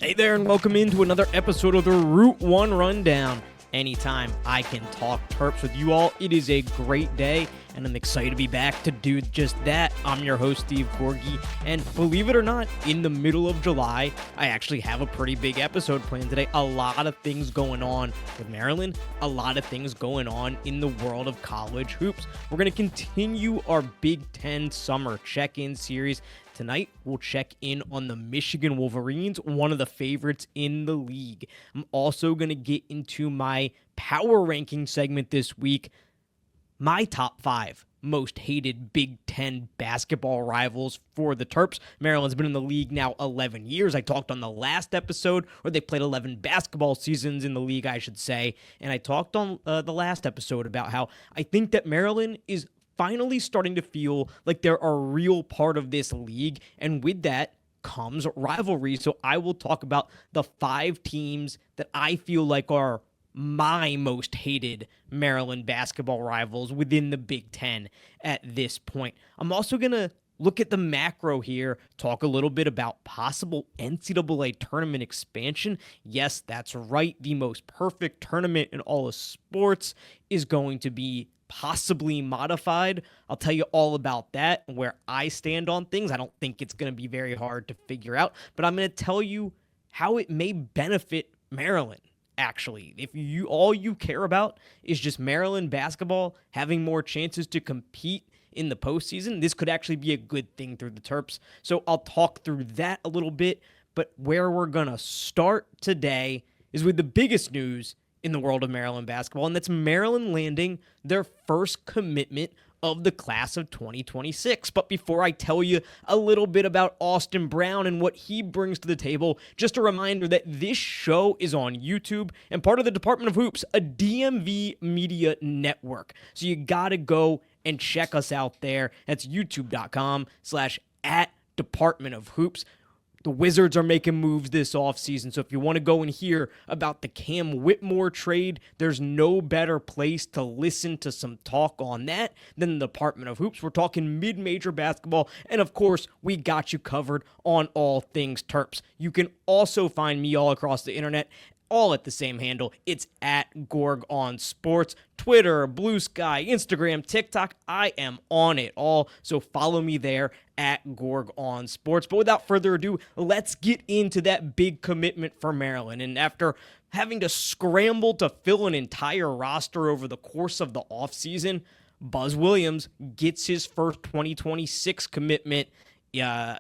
Hey there, and welcome into another episode of the Route 1 Rundown. Anytime I can talk Terps with you all, it is a great day, and I'm excited to be back to do just that. I'm your host, Steve Gorgie, and believe it or not, in the middle of July, I actually have a pretty big episode planned today. A lot of things going on with Maryland, a lot of things going on in the world of college hoops. We're going to continue our Big Ten summer check-in series. Tonight, we'll check in on the Michigan Wolverines, one of the favorites in the league. I'm also going to get into my power ranking segment this week, my top 5 most hated Big Ten basketball rivals for the Terps. Maryland's been in the league now 11 years. I talked on the last episode, or they played 11 basketball seasons in the league, I should say, and I talked on the last episode about how I think that Maryland is finally starting to feel like they're a real part of this league, and with that comes rivalries. So I will talk about the 5 teams that I feel like are my most hated Maryland basketball rivals within the Big Ten at this point. I'm also going to look at the macro here, talk a little bit about possible NCAA tournament expansion. Yes, that's right. The most perfect tournament in all of sports is going to be possibly modified. I'll tell you all about that and where I stand on things. I don't think it's going to be very hard to figure out, but I'm going to tell you how it may benefit Maryland. Actually, if all you care about is just Maryland basketball having more chances to compete in the postseason, this could actually be a good thing through the Terps. So I'll talk through that a little bit, but where we're going to start today is with the biggest news in the world of Maryland basketball, and that's Maryland landing their first commitment of the class of 2026. But before I tell you a little bit about Austin Brown and what he brings to the table, just a reminder that this show is on YouTube and part of the Department of Hoops, a DMV media network. So you got to go and check us out there. That's youtube.com/@Department of Hoops. The Wizards are making moves this offseason, so if you want to go and hear about the Cam Whitmore trade, there's no better place to listen to some talk on that than the Department of Hoops. We're talking mid-major basketball, and of course, we got you covered on all things Terps. You can also find me all across the internet, all at the same handle. It's at Gorg on Sports, Twitter, Blue Sky, Instagram, TikTok. I am on it all, so follow me there at Gorg on Sports. But without further ado, let's get into that big commitment for Maryland. And after having to scramble to fill an entire roster over the course of the offseason, Buzz Williams gets his first 2026 commitment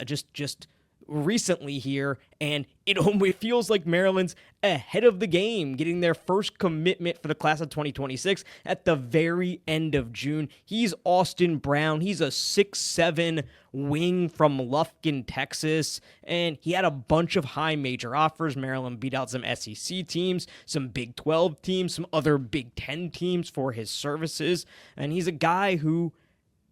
just recently here, and it feels like Maryland's ahead of the game, getting their first commitment for the class of 2026 at the very end of June. He's Austin Brown. He's a 6'7" wing from Lufkin, Texas, and he had a bunch of high major offers. Maryland beat out some SEC teams, some Big 12 teams, some other Big 10 teams for his services, and he's a guy who,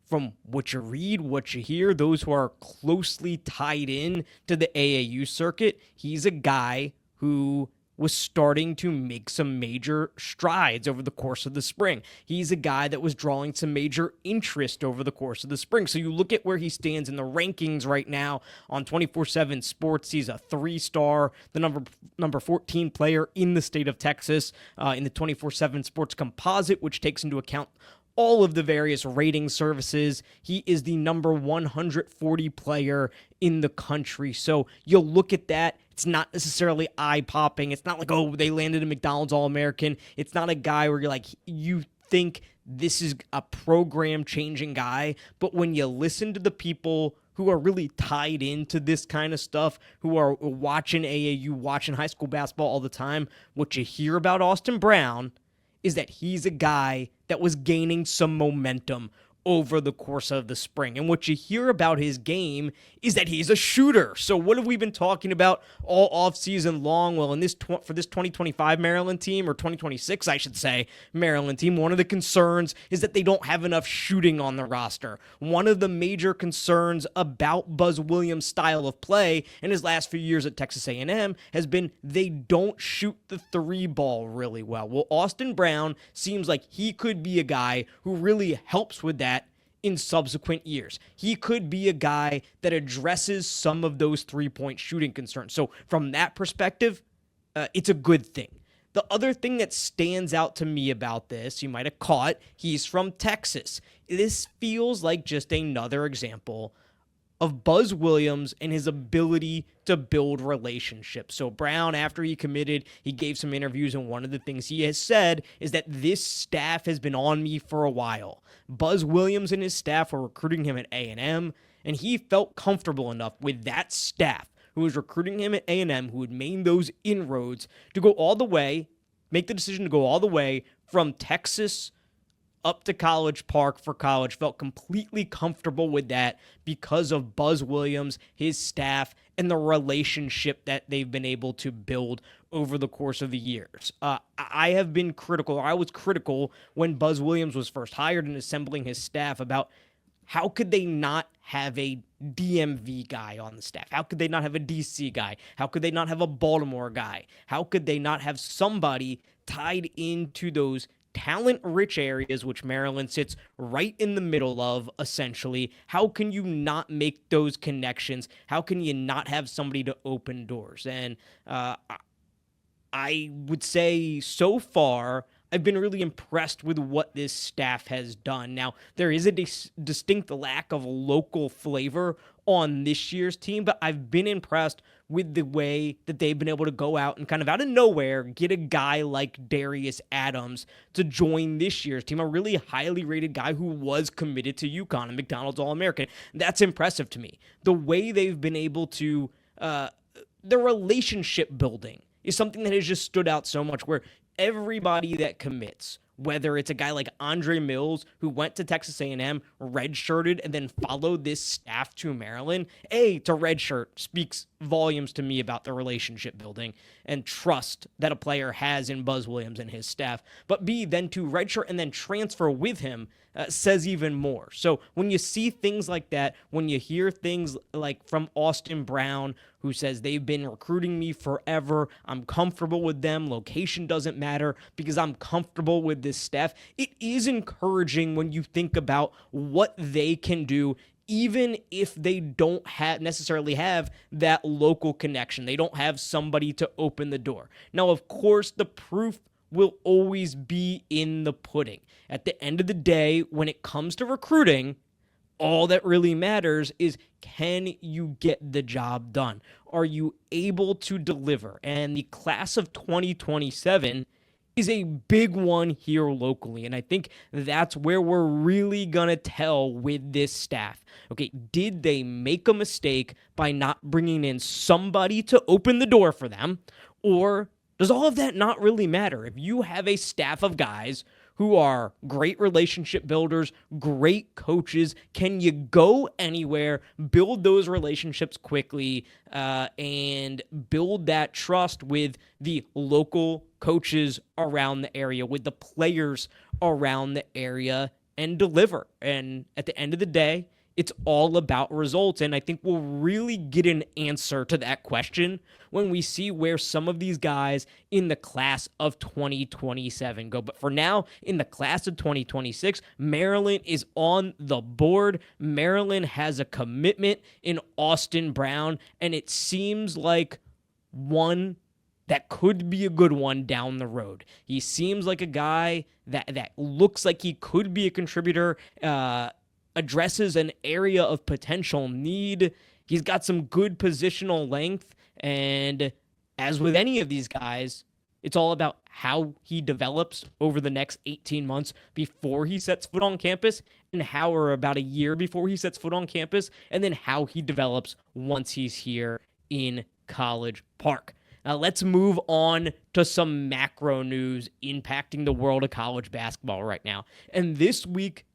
from what you read, what you hear, those who are closely tied in to the AAU circuit, he's a guy who was starting to make some major strides over the course of the spring. He's a guy that was drawing some major interest over the course of the spring. So you look at where he stands in the rankings right now on 24/7 Sports. He's a 3-star, the number 14 player in the state of Texas in the 24/7 Sports composite, which takes into account all of the various rating services. He is the number 140 player in the country. So you'll look at that. It's not necessarily eye-popping. It's not like, oh, they landed a McDonald's All-American. It's not a guy where you're like, you think this is a program-changing guy. But when you listen to the people who are really tied into this kind of stuff, who are watching AAU, watching high school basketball all the time, what you hear about Austin Brown is that he's a guy that was gaining some momentum over the course of the spring. And what you hear about his game is that he's a shooter. So what have we been talking about all offseason long? Well, in this for this 2025 Maryland team, or 2026, I should say, Maryland team, one of the concerns is that they don't have enough shooting on the roster. One of the major concerns about Buzz Williams' style of play in his last few years at Texas A&M has been they don't shoot the 3 ball really well. Well, Austin Brown seems like he could be a guy who really helps with that in subsequent years. He could be a guy that addresses some of those three-point shooting concerns. So from that perspective, it's a good thing. The other thing that stands out to me about this, you might have caught, he's from Texas. This feels like just another example of Buzz Williams and his ability to build relationships. So Brown, after he committed, he gave some interviews, and one of the things he has said is that this staff has been on me for a while. Buzz Williams and his staff were recruiting him at A&M, and he felt comfortable enough with that staff who was recruiting him at A&M, who had made those inroads, to go all the way, make the decision to go all the way from Texas up to College Park for college, felt completely comfortable with that because of Buzz Williams, his staff, and the relationship that they've been able to build over the course of the years. I have been critical, or I was critical when Buzz Williams was first hired and assembling his staff about how could they not have a DMV guy on the staff? How could they not have a DC guy? How could they not have a Baltimore guy? How could they not have somebody tied into those talent-rich areas, which Maryland sits right in the middle of, essentially? How can you not make those connections? How can you not have somebody to open doors? And I would say so far, I've been really impressed with what this staff has done. Now, there is a distinct lack of local flavor on this year's team, but I've been impressed with the way that they've been able to go out and kind of out of nowhere get a guy like Darius Adams to join this year's team, a really highly rated guy who was committed to UConn, a McDonald's All-American. That's impressive to me. The way they've been able to, the relationship building is something that has just stood out so much, where everybody that commits, whether it's a guy like Andre Mills, who went to Texas A&M, redshirted, and then followed this staff to Maryland, to redshirt speaks volumes to me about the relationship building and trust that a player has in Buzz Williams and his staff. But B, then to redshirt and then transfer with him says even more. So when you see things like that, when you hear things like from Austin Brown, who says they've been recruiting me forever, I'm comfortable with them, location doesn't matter because I'm comfortable with this staff, it is encouraging when you think about what they can do, even if they don't necessarily have that local connection. They don't have somebody to open the door. Now, of course, the proof will always be in the pudding. At the end of the day, when it comes to recruiting, all that really matters is, can you get the job done? Are you able to deliver? And the class of 2027 is a big one here locally, and I think that's where we're really going to tell with this staff. Okay, did they make a mistake by not bringing in somebody to open the door for them, or does all of that not really matter? If you have a staff of guys who are great relationship builders, great coaches, can you go anywhere, build those relationships quickly, and build that trust with the local coaches around the area, with the players around the area, and deliver? And at the end of the day, it's all about results, and I think we'll really get an answer to that question when we see where some of these guys in the class of 2027 go. But for now, in the class of 2026, Maryland is on the board. Maryland has a commitment in Austin Brown, and it seems like one that could be a good one down the road. He seems like a guy that looks like he could be a contributor, addresses an area of potential need. He's got some good positional length, and as with any of these guys, it's all about how he develops over the next 18 months before he sets foot on campus, and how, or about a year before he sets foot on campus, and then how he develops once he's here in College Park. Now let's move on to some macro news impacting the world of college basketball right now. And this week,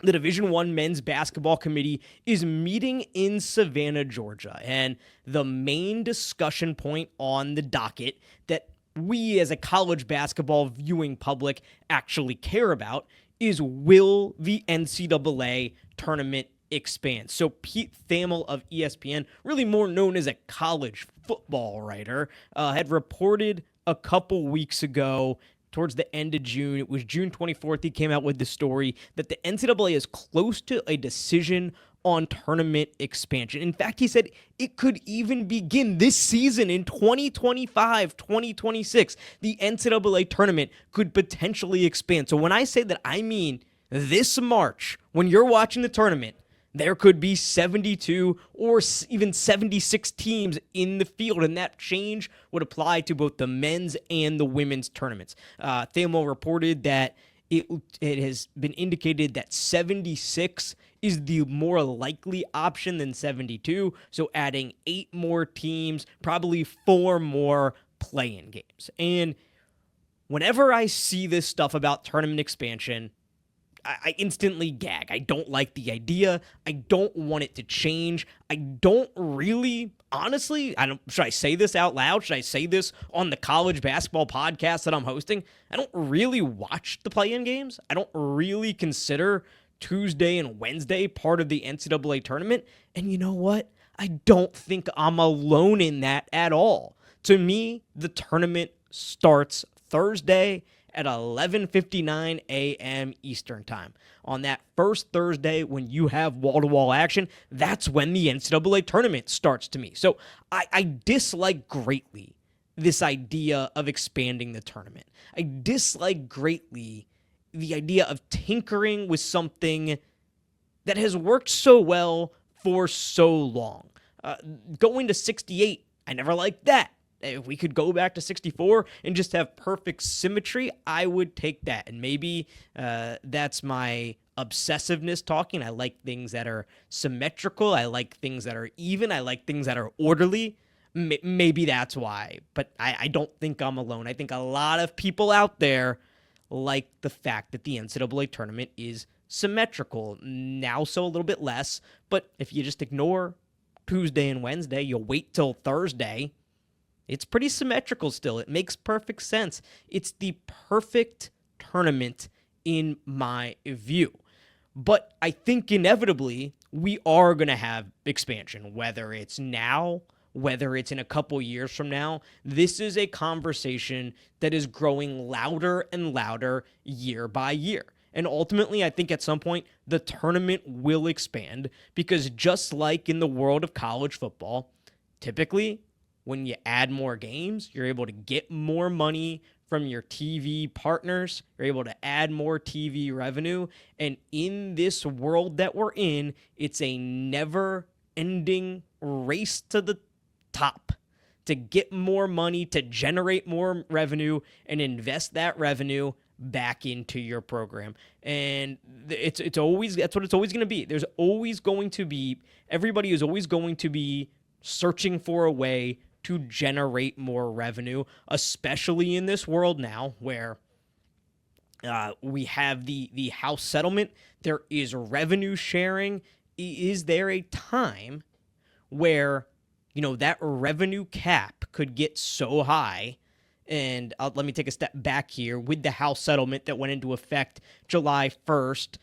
the Division I Men's Basketball Committee is meeting in Savannah, Georgia, and the main discussion point on the docket that we as a college basketball viewing public actually care about is, will the NCAA tournament expand? So Pete Thamel of ESPN, really more known as a college football writer, had reported a couple weeks ago towards the end of June. It was June 24th. He came out with the story that the NCAA is close to a decision on tournament expansion. In fact, he said it could even begin this season in 2025, 2026. The NCAA tournament could potentially expand. So when I say that, I mean this March, when you're watching the tournament, there could be 72 or even 76 teams in the field, and that change would apply to both the men's and the women's tournaments. Thamo reported that it has been indicated that 76 is the more likely option than 72, so adding 8 more teams, probably 4 more play-in games. And whenever I see this stuff about tournament expansion, I instantly gag. I don't like the idea. I don't want it to change. I don't really, honestly, should I say this out loud? Should I say this on the college basketball podcast that I'm hosting? I don't really watch the play-in games. I don't really consider Tuesday and Wednesday part of the NCAA tournament. And you know what? I don't think I'm alone in that at all. To me, the tournament starts Thursday at 11:59 a.m. Eastern Time. On that first Thursday, when you have wall-to-wall action, that's when the NCAA tournament starts to me. So I dislike greatly this idea of expanding the tournament. I dislike greatly the idea of tinkering with something that has worked so well for so long. Going to 68, I never liked that. If we could go back to 64 and just have perfect symmetry, I would take that. And maybe that's my obsessiveness talking. I like things that are symmetrical. I like things that are even. I like things that are orderly. Maybe that's why. But I don't think I'm alone. I think a lot of people out there like the fact that the NCAA tournament is symmetrical. Now so a little bit less. But if you just ignore Tuesday and Wednesday, you'll wait till Thursday, it's pretty symmetrical still. It makes perfect sense. It's the perfect tournament in my view. But I think inevitably we are going to have expansion, whether it's now, whether it's in a couple years from now. This is a conversation that is growing louder and louder year by year. And ultimately, I think at some point, the tournament will expand because just like in the world of college football, typically, when you add more games, you're able to get more money from your TV partners. You're able to add more TV revenue. And in this world that we're in, it's a never-ending race to the top to get more money, to generate more revenue, and invest that revenue back into your program. And that's what it's always going to be. There's always going to be, everybody is always going to be searching for a way to generate more revenue, especially in this world now where we have the House settlement. There is revenue sharing. Is there a time where, that revenue cap could get so high? And let me take a step back here. With the House settlement that went into effect July 1st,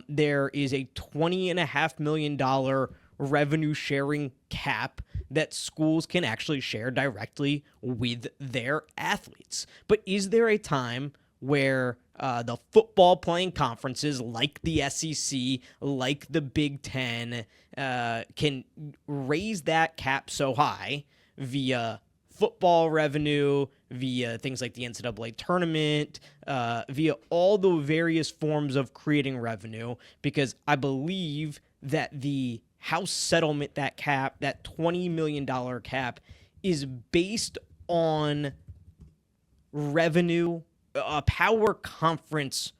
there is a $20.5 million revenue sharing cap that schools can actually share directly with their athletes. But is there a time where the football playing conferences like the SEC, like the Big Ten, can raise that cap so high via football revenue, via things like the NCAA tournament, via all the various forms of creating revenue? Because I believe that the House settlement, that cap, that $20 million cap, is based on revenue, power conference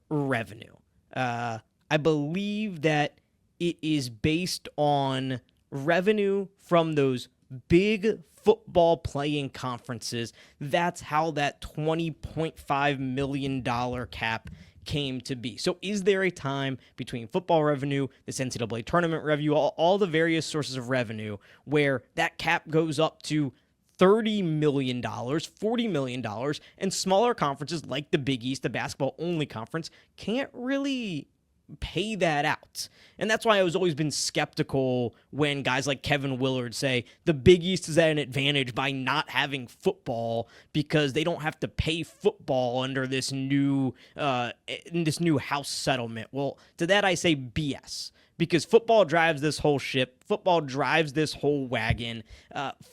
revenue. I believe that it is based on revenue from those big football playing conferences. That's how that $20.5 million cap came to be. So is there a time between football revenue, this NCAA tournament revenue, all the various sources of revenue, where that cap goes up to $30 million, $40 million, and smaller conferences like the Big East, the basketball-only conference, can't really pay that out. And that's why I was always been skeptical when guys like Kevin Willard say the Big East is at an advantage by not having football because they don't have to pay football under this new house settlement. Well, to that I say BS. Because football drives this whole ship. Football drives this whole wagon.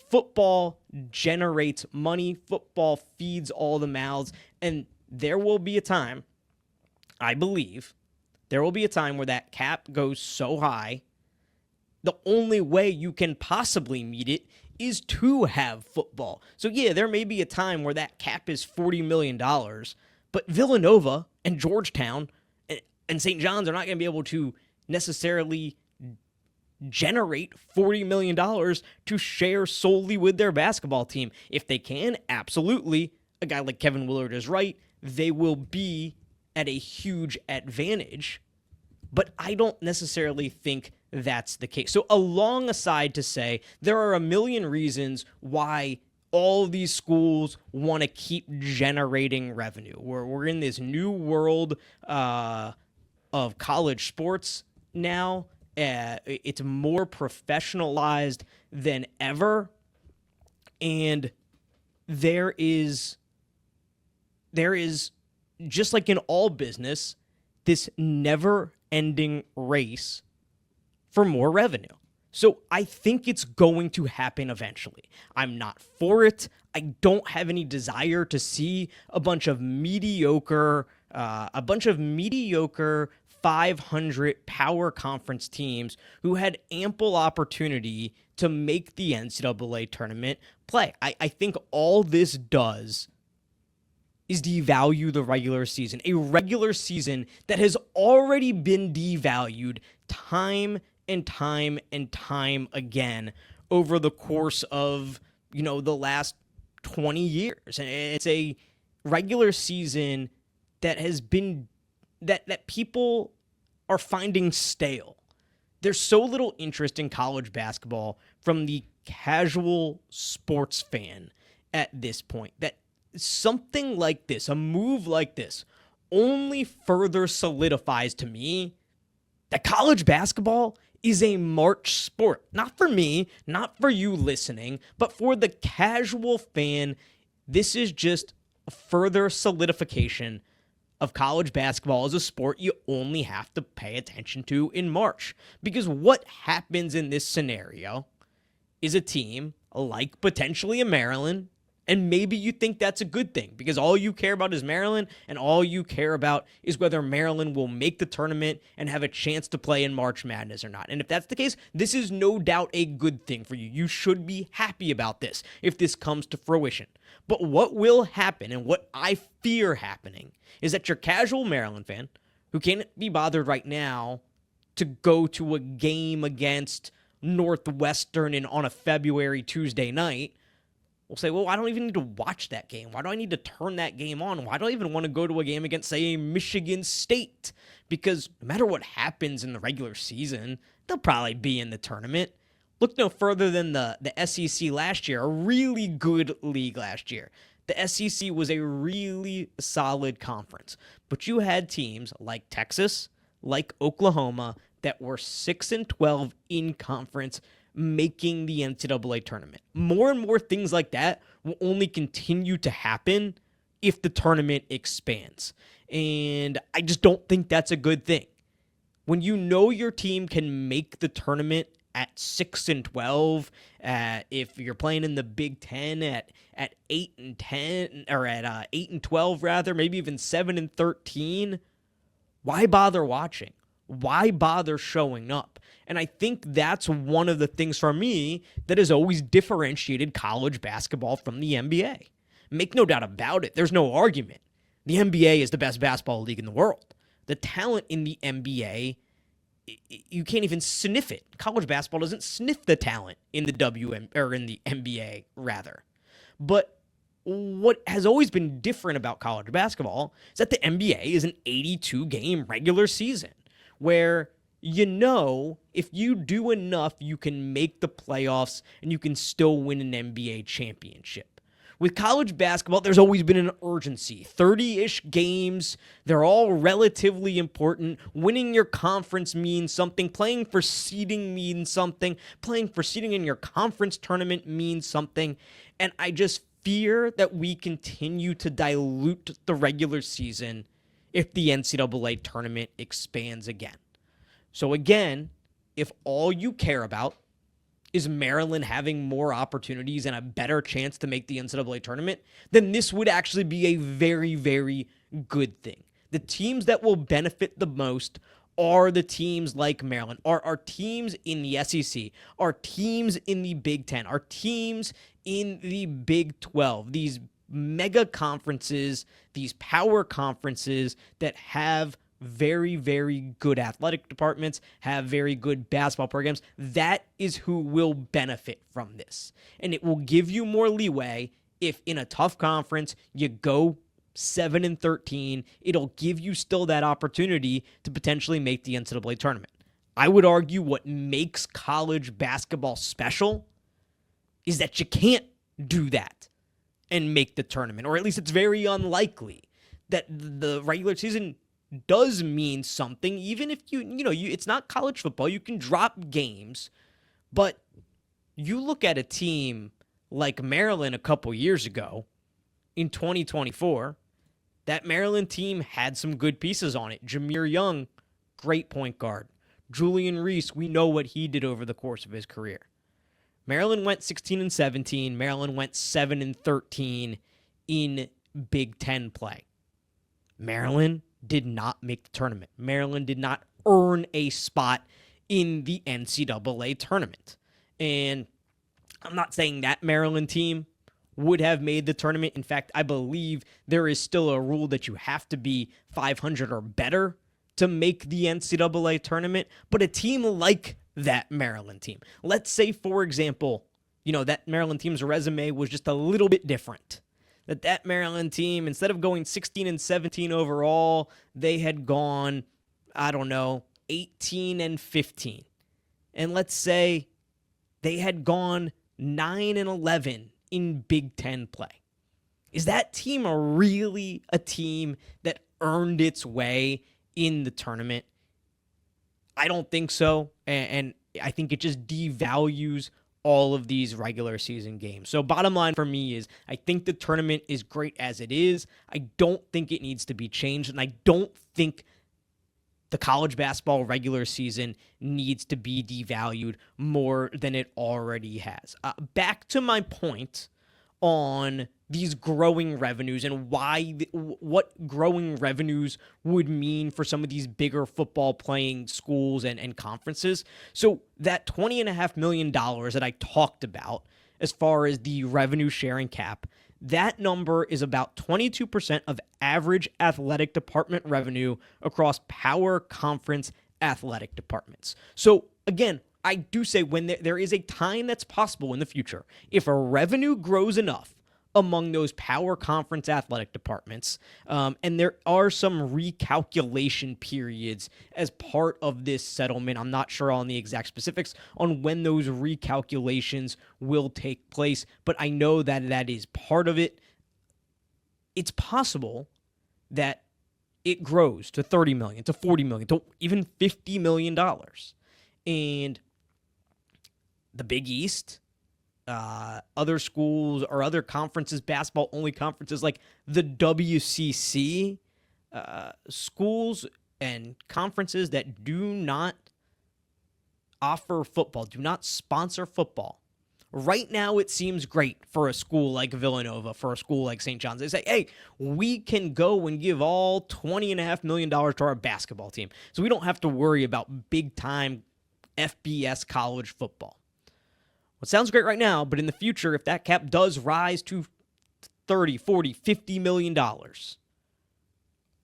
Football generates money. Football feeds all the mouths. And there will be a time, I believe, there will be a time where that cap goes so high, the only way you can possibly meet it is to have football. So yeah, there may be a time where that cap is $40 million, but Villanova and Georgetown and St. John's are not going to be able to necessarily generate $40 million to share solely with their basketball team. If they can, absolutely. A guy like Kevin Willard is right. They will be at a huge advantage, but I don't necessarily think that's the case. So a long aside to say, there are a million reasons why all of these schools want to keep generating revenue. We're in this new world of college sports now. It's more professionalized than ever, and there is just like in all business, this never-ending race for more revenue. So I think it's going to happen eventually. I'm not for it. I don't have any desire to see a bunch of mediocre 500 power conference teams who had ample opportunity to make the NCAA tournament play. I think all this does is devalue the regular season, a regular season that has already been devalued time and time and time again over the course of, the last 20 years. And it's a regular season that has been, that people are finding stale. There's so little interest in college basketball from the casual sports fan at this point that something like this, a move like this, only further solidifies to me that college basketball is a March sport. Not for me, not for you listening, but for the casual fan. This is just a further solidification of college basketball as a sport you only have to pay attention to in March. Because what happens in this scenario is a team like potentially a Maryland, and maybe you think that's a good thing because all you care about is Maryland, and all you care about is whether Maryland will make the tournament and have a chance to play in March Madness or not. And if that's the case, this is no doubt a good thing for you. You should be happy about this if this comes to fruition. But what will happen, and what I fear happening, is that your casual Maryland fan who can't be bothered right now to go to a game against Northwestern on a February Tuesday night will say, well, I don't even need to watch that game. Why do I need to turn that game on? Why do I even want to go to a game against, say, Michigan State? Because no matter what happens in the regular season, they'll probably be in the tournament. Look no further than the SEC last year, a really good league last year. The SEC was a really solid conference. But you had teams like Texas, like Oklahoma, that were 6-12 in conference, making the NCAA tournament. More and more things like that will only continue to happen if the tournament expands. And I just don't think that's a good thing. When you know your team can make the tournament at 6-12, if you're playing in the Big Ten at 8-10, or at 8-12 rather, maybe even 7-13, why bother watching? Why bother showing up? And I think that's one of the things for me that has always differentiated college basketball from the NBA. Make no doubt about it. There's no argument. The NBA is the best basketball league in the world. The talent in the NBA, you can't even sniff it. College basketball doesn't sniff the talent in the NBA rather. But what has always been different about college basketball is that the NBA is an 82-game regular season, where if you do enough, you can make the playoffs and you can still win an NBA championship. With college basketball, there's always been an urgency. 30-ish games, they're all relatively important. Winning your conference means something. Playing for seeding means something. Playing for seeding in your conference tournament means something. And I just fear that we continue to dilute the regular season if the NCAA tournament expands again. So again, if all you care about is Maryland having more opportunities and a better chance to make the NCAA tournament, then this would actually be a very, very good thing. The teams that will benefit the most are the teams like Maryland, are teams in the SEC, are teams in the Big Ten, are teams in the Big 12, these mega conferences, these power conferences that have very, very good athletic departments, have very good basketball programs. That is who will benefit from this. And it will give you more leeway if in a tough conference you go 7-13. It'll give you still that opportunity to potentially make the NCAA tournament. I would argue what makes college basketball special is that you can't do that and make the tournament, or at least it's very unlikely that the regular season does mean something, even if it's not college football. You can drop games, but you look at a team like Maryland a couple years ago in 2024, that Maryland team had some good pieces on it. Jameer Young, great point guard. Julian Reese, we know what he did over the course of his career. Maryland went 16-17. Maryland went 7-13 in Big Ten play. Maryland did not make the tournament. Maryland did not earn a spot in the NCAA tournament. And I'm not saying that Maryland team would have made the tournament. In fact, I believe there is still a rule that you have to be 500 or better to make the NCAA tournament. But a team like that Maryland team, let's say, for example, that Maryland team's resume was just a little bit different. That Maryland team, instead of going 16-17 overall, they had gone, 18-15. And let's say they had gone 9-11 in Big Ten play. Is that team really a team that earned its way in the tournament? I don't think so. And I think it just devalues all of these regular season games. So bottom line for me is I think the tournament is great as it is. I don't think it needs to be changed, and I don't think the college basketball regular season needs to be devalued more than it already has. Back to my point on these growing revenues and what growing revenues would mean for some of these bigger football playing schools and conferences. So that $20.5 million that I talked about as far as the revenue sharing cap, that number is about 22% of average athletic department revenue across power conference athletic departments. So again, I do say when there is a time that's possible in the future, if a revenue grows enough among those power conference athletic departments, and there are some recalculation periods as part of this settlement. I'm not sure on the exact specifics on when those recalculations will take place, but I know that is part of it. It's possible that it grows to $30 million, to $40 million, to even $50 million. And the Big East, other schools or other conferences, basketball-only conferences like the WCC, schools and conferences that do not offer football, do not sponsor football. Right now, it seems great for a school like Villanova, for a school like St. John's. They say, hey, we can go and give all $20.5 million to our basketball team, so we don't have to worry about big-time FBS college football. Well, it sounds great right now, but in the future, if that cap does rise to $30, $40, $50 million,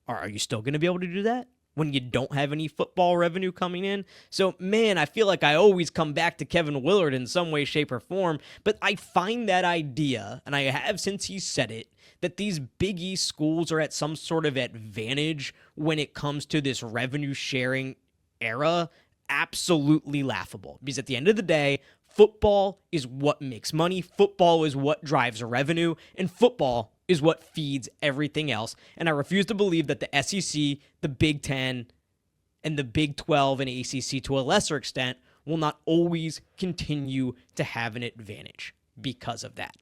are you still going to be able to do that when you don't have any football revenue coming in? So, man, I feel like I always come back to Kevin Willard in some way, shape, or form, but I find that idea, and I have since he said it, that these Big East schools are at some sort of advantage when it comes to this revenue sharing era, absolutely laughable. Because at the end of the day, Football is what makes money. Football is what drives revenue. And football is what feeds everything else. And I refuse to believe that the SEC, the Big Ten, and the Big 12 and ACC to a lesser extent will not always continue to have an advantage because of that.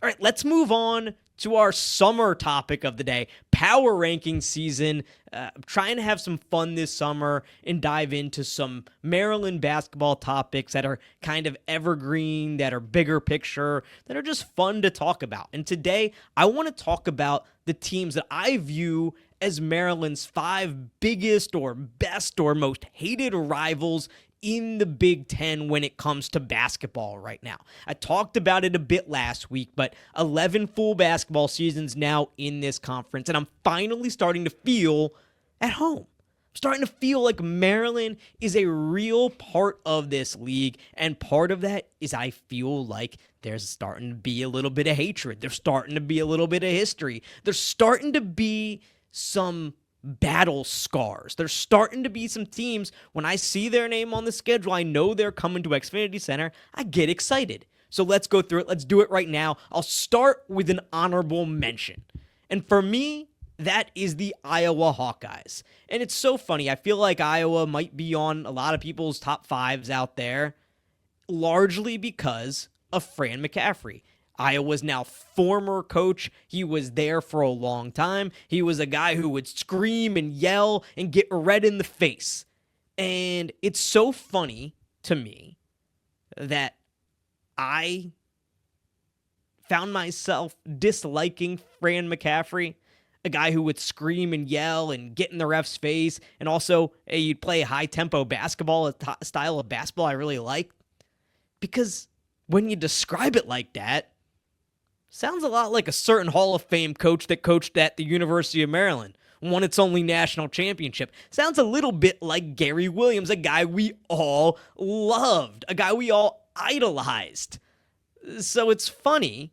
All right, let's move on to our summer topic of the day, power ranking season. I'm trying to have some fun this summer and dive into some Maryland basketball topics that are kind of evergreen, that are bigger picture, that are just fun to talk about. And today, I want to talk about the teams that I view as Maryland's 5 biggest or best or most hated rivals in the Big Ten when it comes to basketball right now. I talked about it a bit last week, but 11 full basketball seasons now in this conference, and I'm finally starting to feel at home. I'm starting to feel like Maryland is a real part of this league, and part of that is I feel like there's starting to be a little bit of hatred. There's starting to be a little bit of history. There's starting to be some battle scars. There's starting to be some teams, when I see their name on the schedule, I know they're coming to Xfinity Center, I get excited. So let's go through it. Let's do it right now. I'll start with an honorable mention. And for me, that is the Iowa Hawkeyes. And it's so funny. I feel like Iowa might be on a lot of people's top 5s out there, largely because of Fran McCaffery. Iowa's now former coach. He was there for a long time. He was a guy who would scream and yell and get red in the face. And it's so funny to me that I found myself disliking Fran McCaffery, a guy who would scream and yell and get in the ref's face. And also, you'd play high-tempo basketball, a style of basketball I really like. Because when you describe it like that, sounds a lot like a certain Hall of Fame coach that coached at the University of Maryland, won its only national championship. Sounds a little bit like Gary Williams, a guy we all loved, a guy we all idolized. So it's funny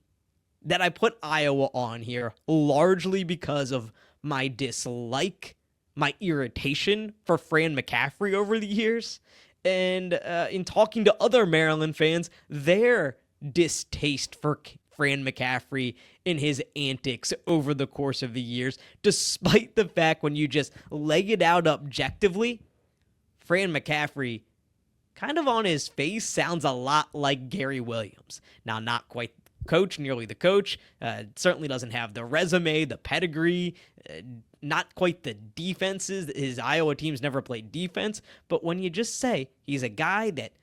that I put Iowa on here largely because of my dislike, my irritation for Fran McCaffery over the years, and in talking to other Maryland fans, their distaste for Fran McCaffery in his antics over the course of the years, despite the fact when you just lay it out objectively, Fran McCaffery kind of on his face sounds a lot like Gary Williams. Now, not quite coach, nearly the coach, certainly doesn't have the resume, the pedigree, not quite the defenses. His Iowa teams never played defense, but when you just say he's a guy that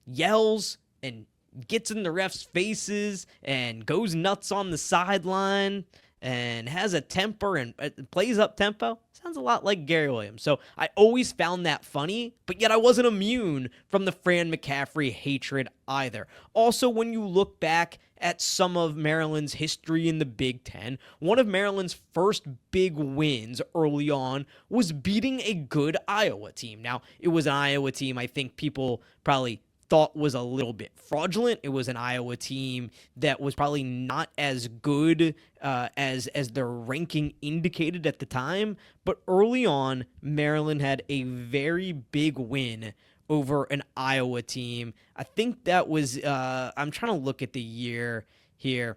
yells and gets in the ref's faces and goes nuts on the sideline and has a temper and plays up tempo, sounds a lot like Gary Williams. So I always found that funny, but yet I wasn't immune from the Fran McCaffery hatred either. Also, when you look back at some of Maryland's history in the Big Ten, one of Maryland's first big wins early on was beating a good Iowa team. Now, it was an Iowa team I think people probably thought was a little bit fraudulent. It was an Iowa team that was probably not as good as their ranking indicated at the time. But early on, Maryland had a very big win over an Iowa team. I think that was, I'm trying to look at the year here.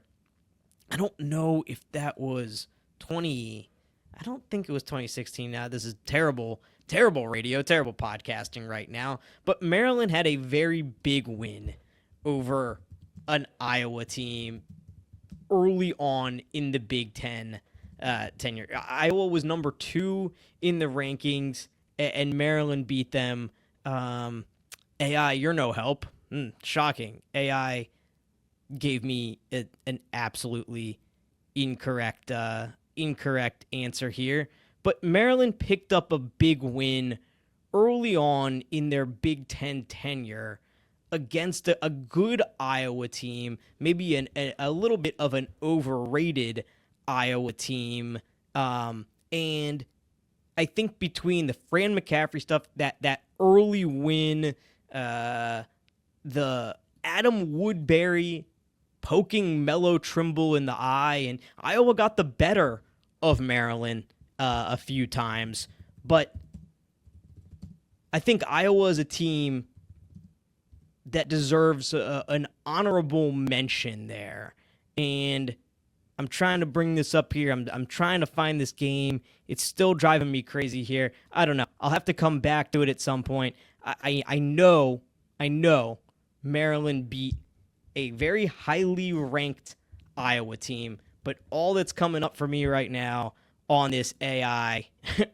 I don't know if that was I don't think it was 2016 now. This is terrible radio, terrible podcasting right now. But Maryland had a very big win over an Iowa team early on in the Big Ten tenure. Iowa was number 2 in the rankings, and Maryland beat them. AI, you're no help. Shocking. AI gave me an absolutely incorrect answer here. But Maryland picked up a big win early on in their Big Ten tenure against a good Iowa team, maybe a little bit of an overrated Iowa team. And I think between the Fran McCaffery stuff, that early win, the Adam Woodbury poking Melo Trimble in the eye, and Iowa got the better of Maryland a few times. But I think Iowa is a team that deserves an honorable mention there. And I'm trying to bring this up here. I'm trying to find this game. It's still driving me crazy here. I don't know. I'll have to come back to it at some point. I know Maryland beat a very highly ranked Iowa team, but all that's coming up for me right now on this AI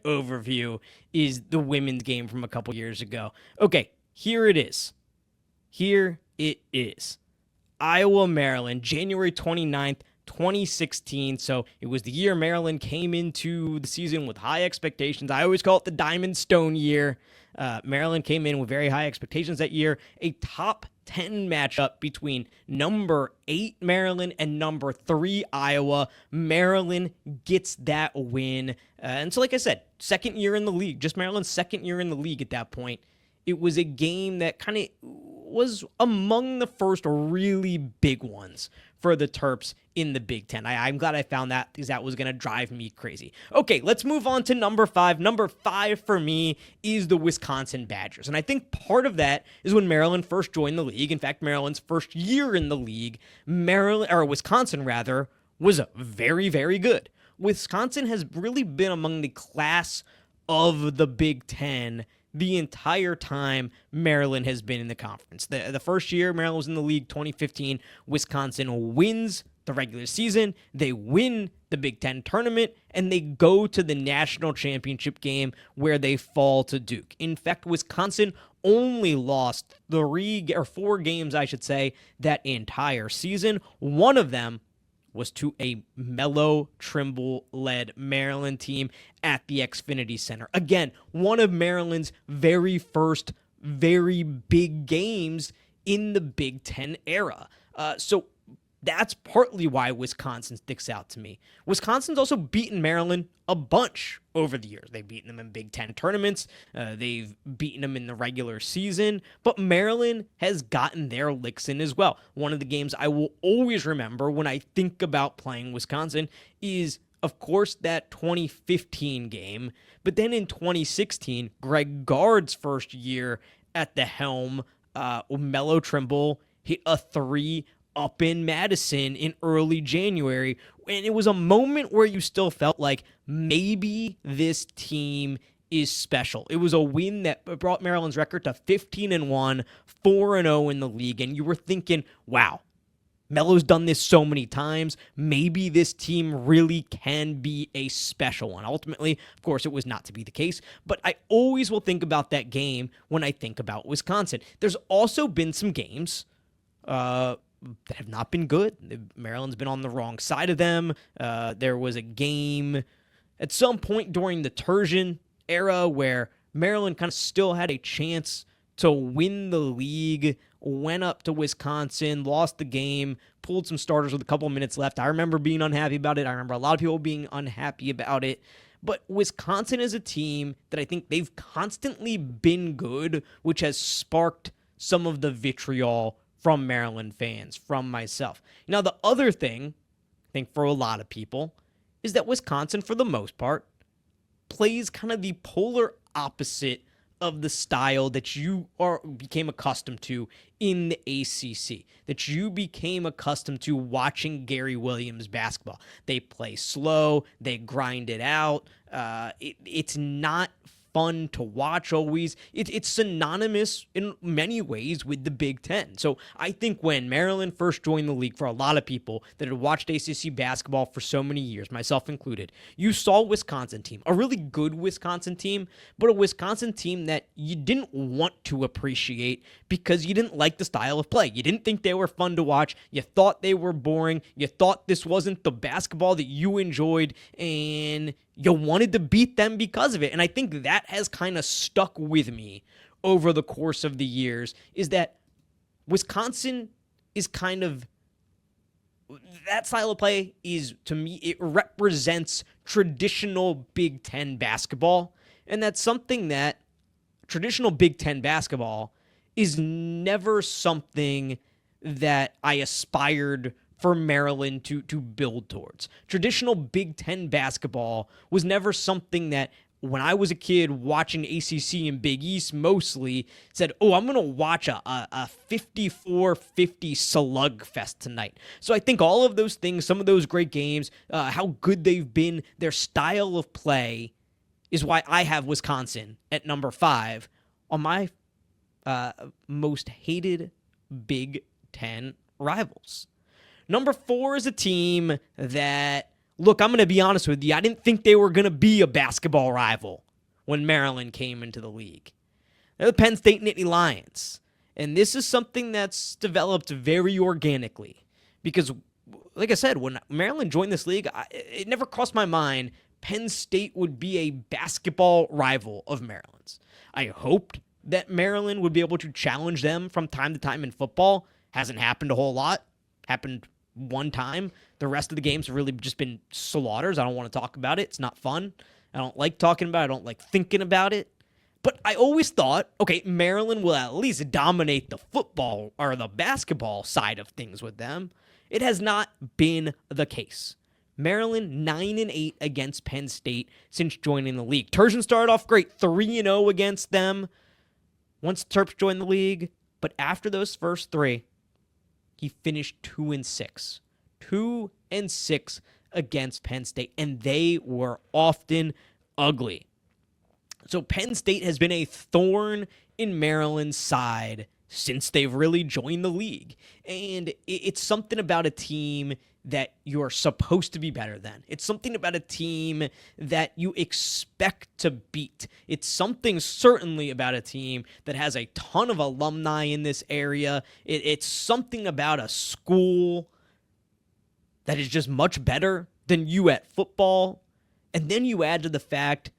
overview is the women's game from a couple years ago. Okay, here it is. Here it is. Iowa, Maryland, January 29th, 2016. So it was the year Maryland came into the season with high expectations. I always call it the Diamond Stone year. Maryland came in with very high expectations that year. A top 10 matchup between number 8 Maryland and number 3 Iowa. Maryland gets that win. And so, like I said, second year in the league, just Maryland's second year in the league at that point. It was a game that kind of was among the first really big ones for the Terps in the Big Ten. I'm glad I found that because that was going to drive me crazy. Okay, let's move on to number 5. Number 5 for me is the Wisconsin Badgers. And I think part of that is when Maryland first joined the league. In fact, Maryland's first year in the league, Wisconsin was very, very good. Wisconsin has really been among the class of the Big Ten the entire time Maryland has been in the conference. The first year Maryland was in the league, 2015, Wisconsin wins the regular season, they win the Big Ten tournament, and they go to the national championship game where they fall to Duke. In fact, Wisconsin only lost 4 games, I should say, that entire season. One of them was to a Melo Trimble-led Maryland team at the Xfinity Center. Again, one of Maryland's very first very big games in the Big Ten era. So that's partly why Wisconsin sticks out to me. Wisconsin's also beaten Maryland a bunch over the years. They've beaten them in Big Ten tournaments. They've beaten them in the regular season. But Maryland has gotten their licks in as well. One of the games I will always remember when I think about playing Wisconsin is, of course, that 2015 game. But then in 2016, Greg Gard's first year at the helm, Melo Trimble hit a 3 up in Madison in early January, and it was a moment where you still felt like maybe this team is special. It was a win that brought Maryland's record to 15-1, 4-0 in the league, and you were thinking, wow, Melo's done this so many times. Maybe this team really can be a special one. Ultimately, of course, it was not to be the case, but I always will think about that game when I think about Wisconsin. There's also been some games that have not been good. Maryland's been on the wrong side of them. There was a game at some point during the Turgeon era where Maryland kind of still had a chance to win the league, went up to Wisconsin, lost the game, pulled some starters with a couple of minutes left. I remember being unhappy about it. I remember a lot of people being unhappy about it. But Wisconsin is a team that I think they've constantly been good, which has sparked some of the vitriol from Maryland fans, from myself. Now, the other thing, I think for a lot of people, is that Wisconsin, for the most part, plays kind of the polar opposite of the style that you became accustomed to in the ACC, that you became accustomed to watching Gary Williams basketball. They play slow, they grind it out. It's not fun to watch always. It's synonymous in many ways with the Big Ten. So I think when Maryland first joined the league, for a lot of people that had watched ACC basketball for so many years, myself included, you saw a Wisconsin team, a really good Wisconsin team, but a Wisconsin team that you didn't want to appreciate because you didn't like the style of play. You didn't think they were fun to watch. You thought they were boring. You thought this wasn't the basketball that you enjoyed, and you wanted to beat them because of it. And I think that has kind of stuck with me over the course of the years, is that Wisconsin is kind of, that style of play is, to me, it represents traditional Big Ten basketball. And that's something that traditional Big Ten basketball is never something that I aspired for Maryland to build towards. Traditional Big Ten basketball was never something that when I was a kid watching ACC and Big East mostly, said, oh, I'm going to watch a 54-50 slugfest tonight. So I think all of those things, some of those great games, how good they've been, their style of play is why I have Wisconsin at number 5 on my most hated Big Ten rivals. Number 4 is a team that, look, I'm going to be honest with you, I didn't think they were going to be a basketball rival when Maryland came into the league. They're the Penn State Nittany Lions. And this is something that's developed very organically. Because, like I said, when Maryland joined this league, it never crossed my mind Penn State would be a basketball rival of Maryland's. I hoped that Maryland would be able to challenge them from time to time in football. Hasn't happened a whole lot. Happened one time. The rest of the games have really just been slaughters. I don't want to talk about it. It's not fun. I don't like talking about it. I don't like thinking about it. But I always thought, okay, Maryland will at least dominate the football or the basketball side of things with them. It has not been the case. Maryland 9-8 against Penn State since joining the league. Turgeon started off great, 3-0 against them once Terps joined the league. But after those first 3, he finished 2-6. 2-6 against Penn State, and they were often ugly. So Penn State has been a thorn in Maryland's side since they've really joined the league. And it's something about a team that you're supposed to be better than. It's something about a team that you expect to beat. It's something certainly about a team that has a ton of alumni in this area. It's something about a school that is just much better than you at football. And then you add to the fact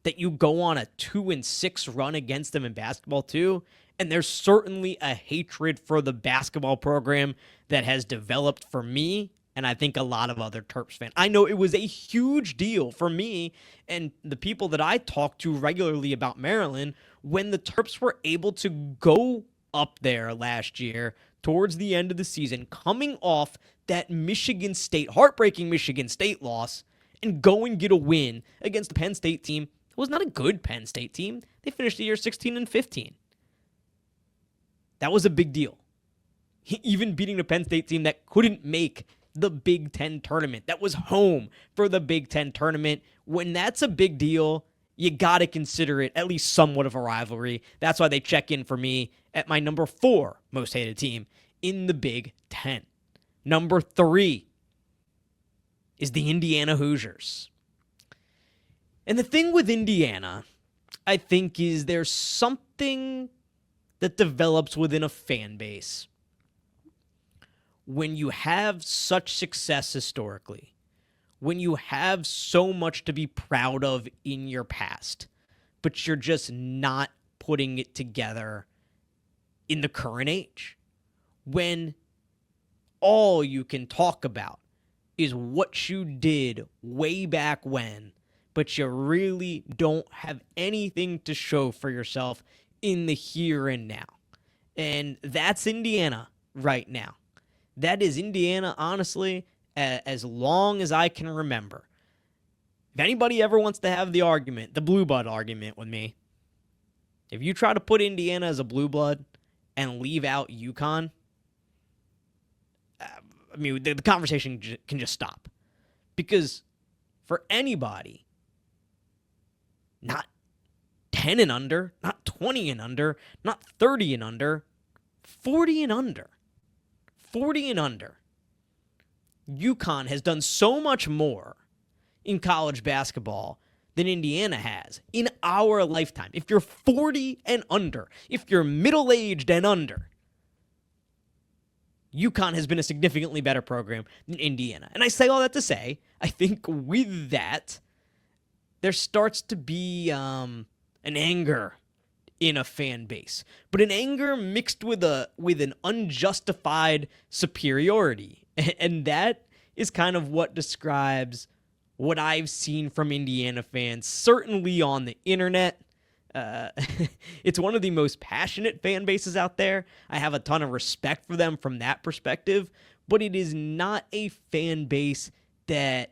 that you go on a 2-6 run against them in basketball too. And there's certainly a hatred for the basketball program that has developed for me, and I think a lot of other Terps fans. I know it was a huge deal for me and the people that I talk to regularly about Maryland when the Terps were able to go up there last year towards the end of the season, coming off that Michigan State, heartbreaking Michigan State loss, and go and get a win against the Penn State team. It was not a good Penn State team. They finished the year 16-15. That was a big deal. Even beating a Penn State team that couldn't make the Big Ten tournament, that was home for the Big Ten tournament. When that's a big deal, you got to consider it at least somewhat of a rivalry. That's why they check in for me at my number 4 most hated team in the Big Ten. Number 3 is the Indiana Hoosiers. And the thing with Indiana, I think, is there's something that develops within a fan base when you have such success historically, when you have so much to be proud of in your past, but you're just not putting it together in the current age, when all you can talk about is what you did way back when, but you really don't have anything to show for yourself in the here and now. And that's Indiana right now. That is Indiana, honestly, as long as I can remember. If anybody ever wants to have the argument, the blue blood argument with me, if you try to put Indiana as a blue blood and leave out UConn, I mean, the conversation can just stop. Because for anybody, not 10 and under, not 20 and under, not 30 and under, 40 and under. 40 and under. UConn has done so much more in college basketball than Indiana has in our lifetime. If you're 40 and under, if you're middle-aged and under, UConn has been a significantly better program than Indiana. And I say all that to say, I think with that, there starts to be an anger in a fan base, but an anger mixed with an unjustified superiority. And that is kind of what describes what I've seen from Indiana fans, certainly on the internet. It's one of the most passionate fan bases out there. I have a ton of respect for them from that perspective, but it is not a fan base that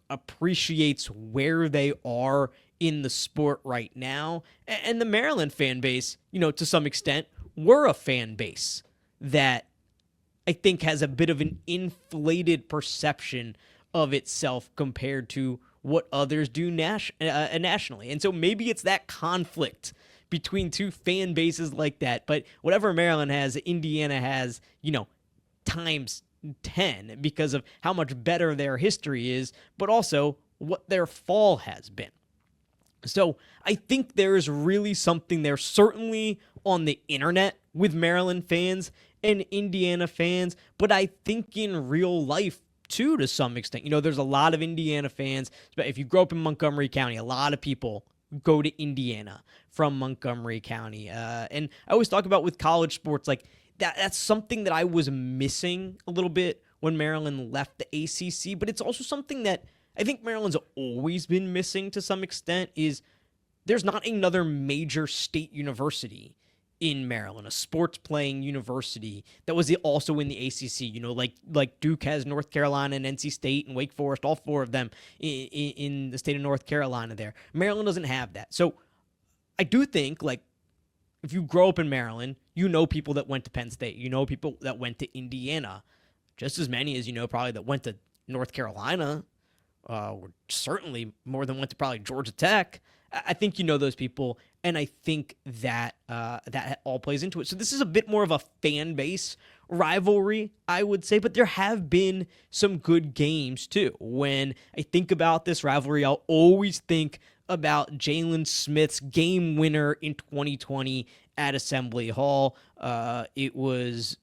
appreciates where they are in the sport right now. And the Maryland fan base, to some extent, were a fan base that I think has a bit of an inflated perception of itself compared to what others do nationally. And so maybe it's that conflict between two fan bases like that. But whatever Maryland has, Indiana has, times 10 because of how much better their history is, but also what their fall has been. So I think there is really something there, certainly on the internet with Maryland fans and Indiana fans, but I think in real life too, to some extent. There's a lot of Indiana fans, but if you grow up in Montgomery County, a lot of people go to Indiana from Montgomery County. And I always talk about with college sports, like that's something that I was missing a little bit when Maryland left the ACC, but it's also something that I think Maryland's always been missing to some extent is there's not another major state university in Maryland, a sports playing university that was also in the ACC, like Duke has North Carolina and NC State and Wake Forest, all four of them in the state of North Carolina there. Maryland doesn't have that. So I do think, like, if you grow up in Maryland, people that went to Penn State, people that went to Indiana, just as many as probably that went to North Carolina, or certainly more than went to probably Georgia Tech. I think those people, and I think that that all plays into it. So this is a bit more of a fan base rivalry, I would say, but there have been some good games too. When I think about this rivalry, I'll always think about Jalen Smith's game winner in 2020 at Assembly Hall. It was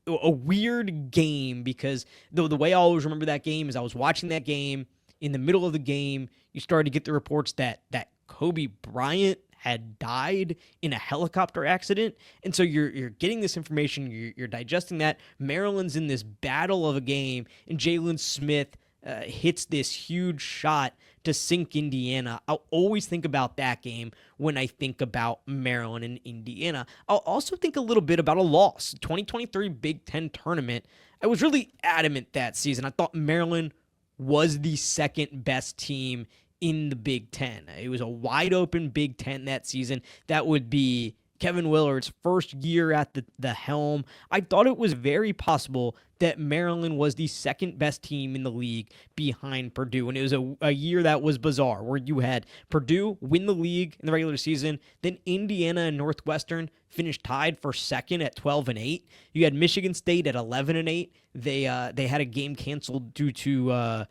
a weird game because the way I always remember that game is I was watching that game. In the middle of the game, you started to get the reports that Kobe Bryant had died in a helicopter accident. And so you're getting this information, you're digesting that. Maryland's in this battle of a game, and Jalen Smith hits this huge shot to sink Indiana. I'll always think about that game when I think about Maryland and Indiana. I'll also think a little bit about a loss. 2023 Big Ten Tournament. I was really adamant that season. I thought Maryland was the second best team in the Big Ten. It was a wide open Big Ten that season. That would be Kevin Willard's first year at the helm. I thought it was very possible that Maryland was the second best team in the league behind Purdue. And it was a year that was bizarre, where you had Purdue win the league in the regular season, then Indiana and Northwestern finished tied for second at 12-8. You had Michigan State at 11-8. They had a game canceled due to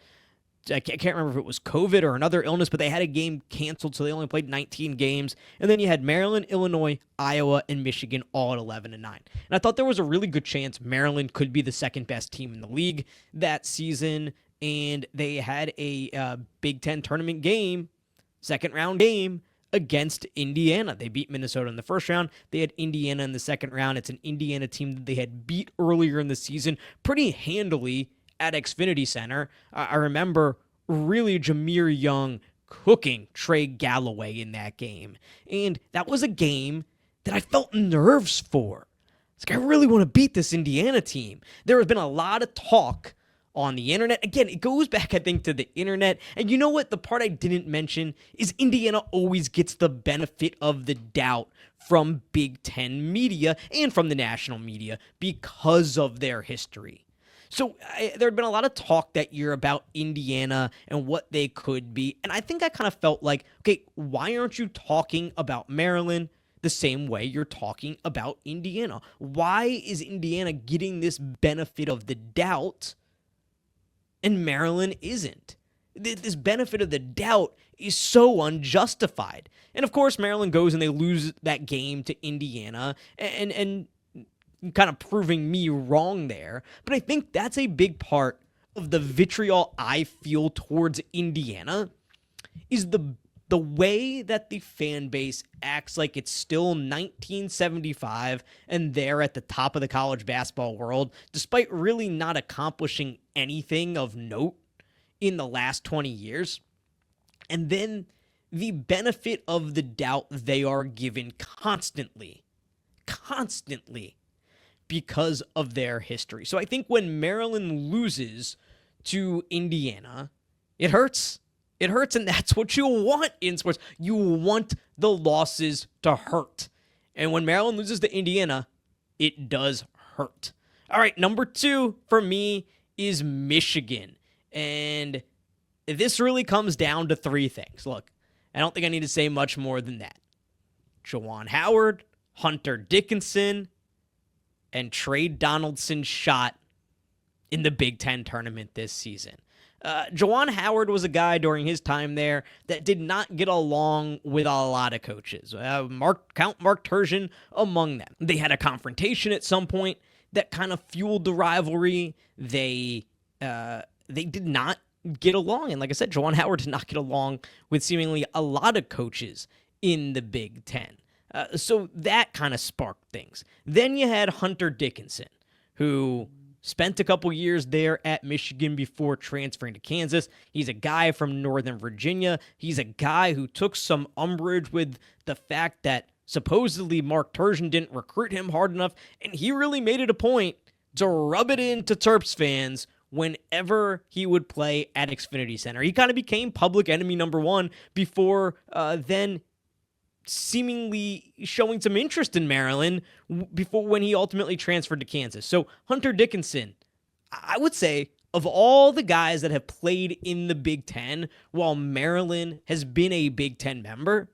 I can't remember if it was COVID or another illness, but they had a game canceled, so they only played 19 games. And then you had Maryland, Illinois, Iowa, and Michigan all at 11-9. And I thought there was a really good chance Maryland could be the second best team in the league that season. And they had a Big Ten tournament game, second round game, against Indiana. They beat Minnesota in the first round. They had Indiana in the second round. It's an Indiana team that they had beat earlier in the season pretty handily at Xfinity Center. I remember really Jameer Young cooking Trey Galloway in that game. And that was a game that I felt nerves for. It's like, I really want to beat this Indiana team. There has been a lot of talk on the internet. Again, it goes back, I think, to the internet. And you know what? The part I didn't mention is Indiana always gets the benefit of the doubt from Big Ten media and from the national media because of their history. So there had been a lot of talk that year about Indiana and what they could be. And I think I kind of felt like, okay, why aren't you talking about Maryland the same way you're talking about Indiana? Why is Indiana getting this benefit of the doubt and Maryland isn't? This benefit of the doubt is so unjustified. And of course, Maryland goes and they lose that game to Indiana and kind of proving me wrong there. But I think that's a big part of the vitriol I feel towards Indiana is the way that the fan base acts like it's still 1975 and they're at the top of the college basketball world, despite really not accomplishing anything of note in the last 20 years. And then the benefit of the doubt they are given constantly because of their history. So I think when Maryland loses to Indiana, It hurts. It hurts, and that's what you want in sports. You want the losses to hurt. And when Maryland loses to Indiana, it does hurt. All right, number 2 for me is Michigan. And this really comes down to 3 things. Look, I don't think I need to say much more than that. Juwan Howard, Hunter Dickinson, and Trey Donaldson's shot in the Big Ten tournament this season. Juwan Howard was a guy during his time there that did not get along with a lot of coaches. Mark Turgeon among them. They had a confrontation at some point that kind of fueled the rivalry. They did not get along. And like I said, Juwan Howard did not get along with seemingly a lot of coaches in the Big Ten. So that kind of sparked things. Then you had Hunter Dickinson, who spent a couple years there at Michigan before transferring to Kansas. He's a guy from Northern Virginia. He's a guy who took some umbrage with the fact that supposedly Mark Turgeon didn't recruit him hard enough, and he really made it a point to rub it into Terps fans whenever he would play at Xfinity Center. He kind of became public enemy number 1 before then seemingly showing some interest in Maryland before when he ultimately transferred to Kansas. So Hunter Dickinson, I would say, of all the guys that have played in the Big Ten while Maryland has been a Big Ten member,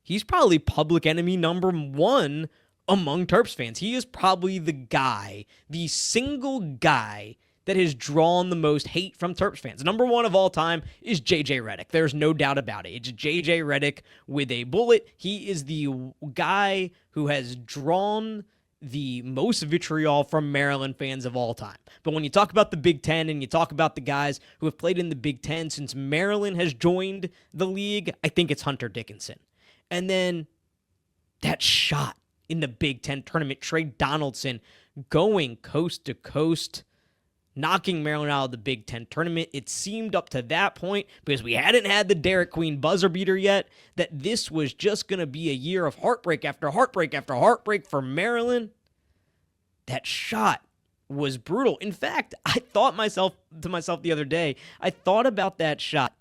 he's probably public enemy number 1 among Terps fans. He is probably the guy, the single guy that has drawn the most hate from Terps fans. Number 1 of all time is J.J. Redick. There's no doubt about it. It's J.J. Redick with a bullet. He is the guy who has drawn the most vitriol from Maryland fans of all time. But when you talk about the Big Ten and you talk about the guys who have played in the Big Ten since Maryland has joined the league, I think it's Hunter Dickinson. And then that shot in the Big Ten tournament, Trey Donaldson going coast to coast, knocking Maryland out of the Big Ten tournament. It seemed up to that point, because we hadn't had the Derek Queen buzzer beater yet, that this was just going to be a year of heartbreak after heartbreak after heartbreak for Maryland. That shot was brutal. In fact, I thought to myself the other day, I thought about that shot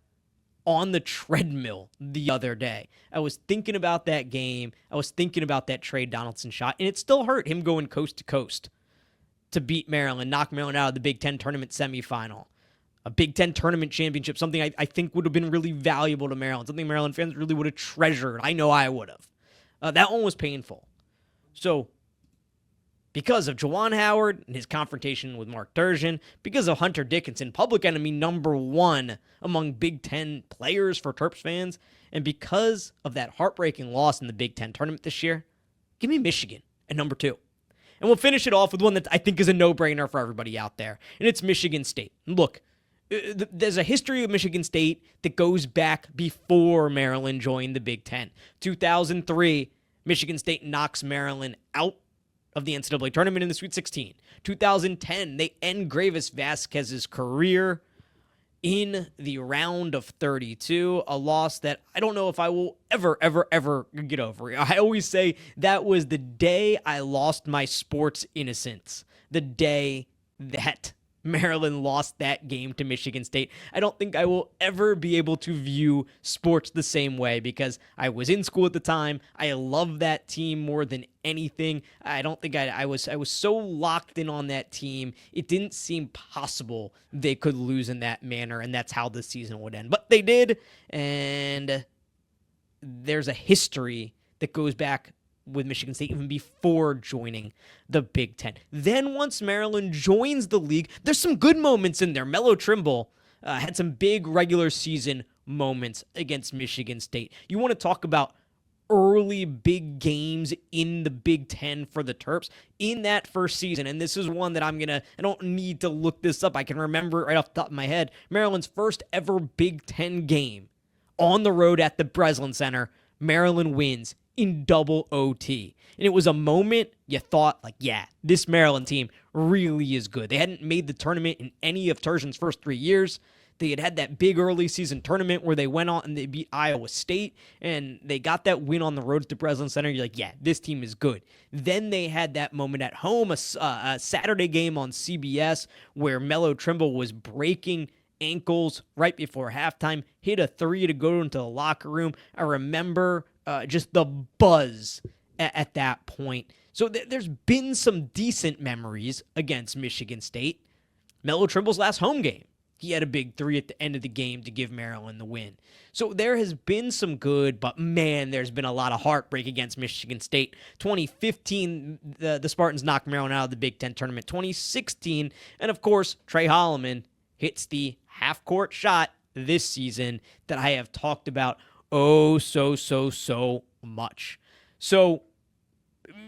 on the treadmill the other day. I was thinking about that game. I was thinking about that Trey Donaldson shot, and it still hurt him going coast to coast to beat Maryland, knock Maryland out of the Big Ten tournament semifinal. A Big Ten tournament championship, something I think would have been really valuable to Maryland, something Maryland fans really would have treasured. I know I would have. That one was painful. So, because of Juwan Howard and his confrontation with Mark Turgeon, because of Hunter Dickinson, public enemy number 1 among Big Ten players for Terps fans, and because of that heartbreaking loss in the Big Ten tournament this year, give me Michigan at number 2. And we'll finish it off with one that I think is a no-brainer for everybody out there, and it's Michigan State. Look, there's a history of Michigan State that goes back before Maryland joined the Big Ten. 2003, Michigan State knocks Maryland out of the NCAA Tournament in the Sweet 16. 2010, they end Gravis Vasquez's career in the round of 32, a loss that I don't know if I will ever get over. I always say that was the day I lost my sports innocence, the day that Maryland lost that game to Michigan State. I don't think I will ever be able to view sports the same way, because I was in school at the time. I love that team more than anything. I don't think I was so locked in on that team. It didn't seem possible they could lose in that manner, and that's how the season would end. But they did, and there's a history that goes back with Michigan State even before joining the Big Ten. Then once Maryland joins the league, there's some good moments in there. Melo Trimble had some big regular season moments against Michigan State. You want to talk about early big games in the Big Ten for the Terps in that first season, and this is one that I don't need to look this up. I can remember it right off the top of my head. Maryland's first ever Big Ten game on the road at the Breslin Center. Maryland wins in double OT. And it was a moment you thought, like, yeah, this Maryland team really is good. They hadn't made the tournament in any of Turgeon's first 3 years. They had that big early season tournament where they went on and they beat Iowa State, and they got that win on the road to Breslin Center. You're like, yeah, this team is good. Then they had that moment at home, a Saturday game on CBS where Melo Trimble was breaking ankles right before halftime, hit a three to go into the locker room. I remember just the buzz at that point. So there's been some decent memories against Michigan State. Melo Trimble's last home game, he had a big three at the end of the game to give Maryland the win. So there has been some good, but man, there's been a lot of heartbreak against Michigan State. 2015, the Spartans knocked Maryland out of the Big Ten tournament. 2016, and of course, Trey Holloman hits the half-court shot this season that I have talked about so much. So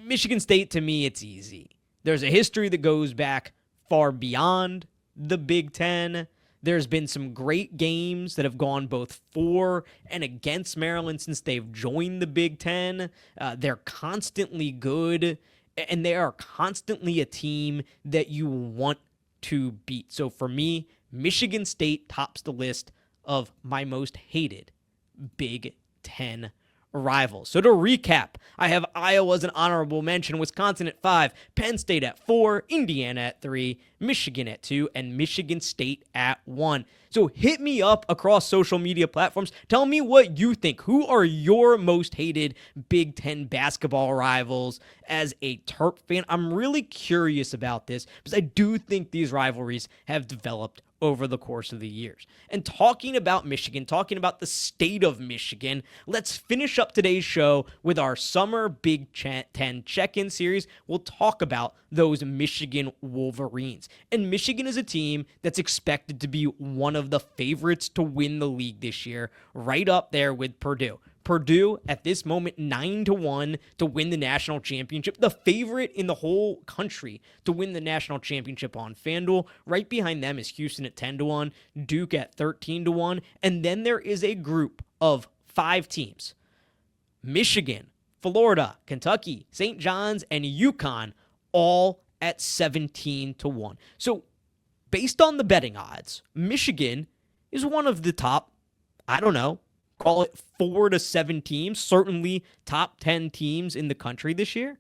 Michigan State, to me, it's easy. There's a history that goes back far beyond the Big Ten. There's been some great games that have gone both for and against Maryland since they've joined the Big Ten. They're constantly good, and they are constantly a team that you want to beat. So for me, Michigan State tops the list of my most hated Big Ten rivals. So to recap, I have Iowa as an honorable mention, Wisconsin at 5, Penn State at 4, Indiana at 3, Michigan at 2, and Michigan State at 1. So hit me up across social media platforms. Tell me what you think. Who are your most hated Big Ten basketball rivals as a Terp fan? I'm really curious about this because I do think these rivalries have developed over the course of the years. And talking about Michigan, talking about the state of Michigan, let's finish up today's show with our summer Big Ten check-in series. We'll talk about those Michigan Wolverines. And Michigan is a team that's expected to be one of the favorites to win the league this year, right up there with Purdue. Purdue, at this moment, 9-1 to win the national championship. The favorite in the whole country to win the national championship on FanDuel. Right behind them is Houston at 10-1, Duke at 13-1, and then there is a group of 5 teams. Michigan, Florida, Kentucky, St. John's, and UConn, all at 17-1. So, based on the betting odds, Michigan is one of the top, call it 4 to 7 teams, certainly top 10 teams in the country this year,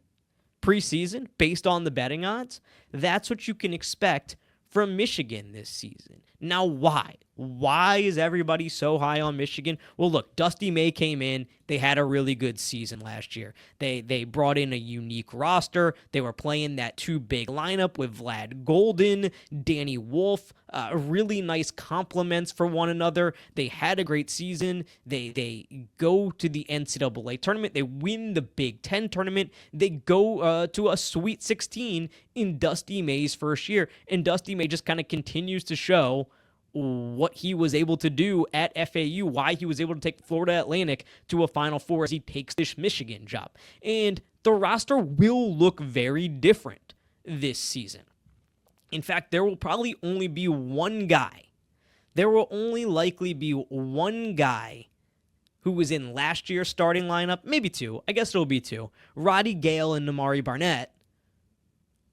preseason, based on the betting odds. That's what you can expect from Michigan this season. Now, why? Why is everybody so high on Michigan? Well, look, Dusty May came in. They had a really good season last year. They brought in a unique roster. They were playing that 2 big lineup with Vlad Golden, Danny Wolf, really nice compliments for one another. They had a great season. They go to the NCAA tournament. They win the Big Ten tournament. They go to a Sweet 16 in Dusty May's first year. And Dusty May just kind of continues to show what he was able to do at FAU, why he was able to take Florida Atlantic to a Final Four as he takes this Michigan job. And the roster will look very different this season. In fact, there will probably only be one guy. There will only likely be one guy who was in last year's starting lineup, maybe 2. I guess it'll be 2. Roddy Gale and Namari Barnett.